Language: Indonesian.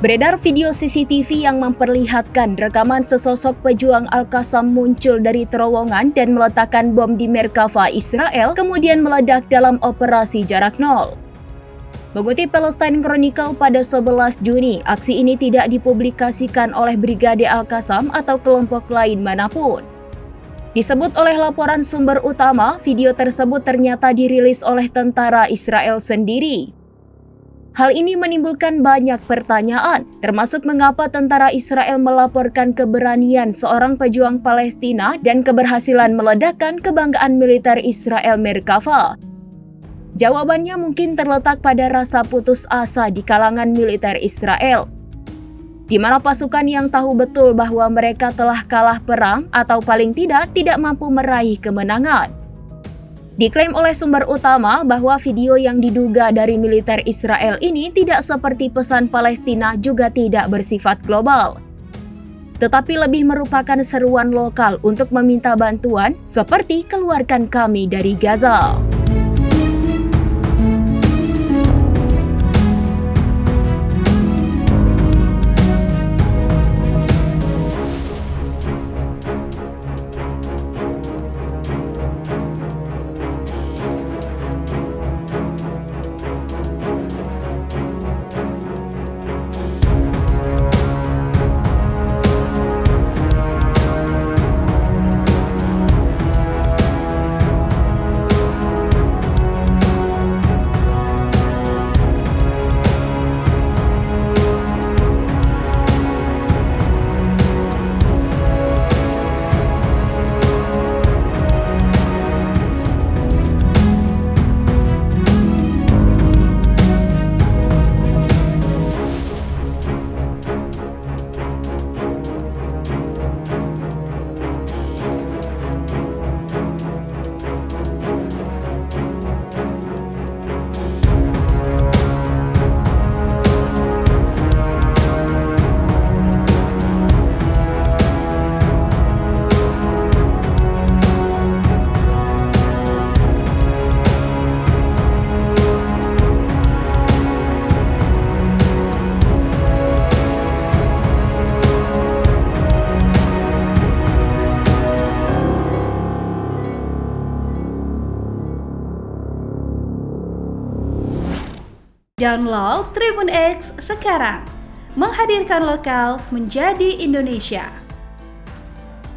Beredar video CCTV yang memperlihatkan rekaman sesosok pejuang Al-Qassam muncul dari terowongan dan meletakkan bom di Merkava, Israel, kemudian meledak dalam operasi jarak nol. Mengutip Palestine Chronicle pada 11 Juni, aksi ini tidak dipublikasikan oleh Brigade Al-Qassam atau kelompok lain manapun. Disebut oleh laporan sumber utama, video tersebut ternyata dirilis oleh tentara Israel sendiri. Hal ini menimbulkan banyak pertanyaan, termasuk mengapa tentara Israel melaporkan keberanian seorang pejuang Palestina dan keberhasilan meledakkan kebanggaan militer Israel Merkava. Jawabannya mungkin terletak pada rasa putus asa di kalangan militer Israel, di mana pasukan yang tahu betul bahwa mereka telah kalah perang atau paling tidak mampu meraih kemenangan. Diklaim oleh sumber utama bahwa video yang diduga dari militer Israel ini tidak seperti pesan Palestina juga tidak bersifat global, tetapi lebih merupakan seruan lokal untuk meminta bantuan seperti keluarkan kami dari Gaza. Download Tribun X sekarang, menghadirkan lokal menjadi Indonesia.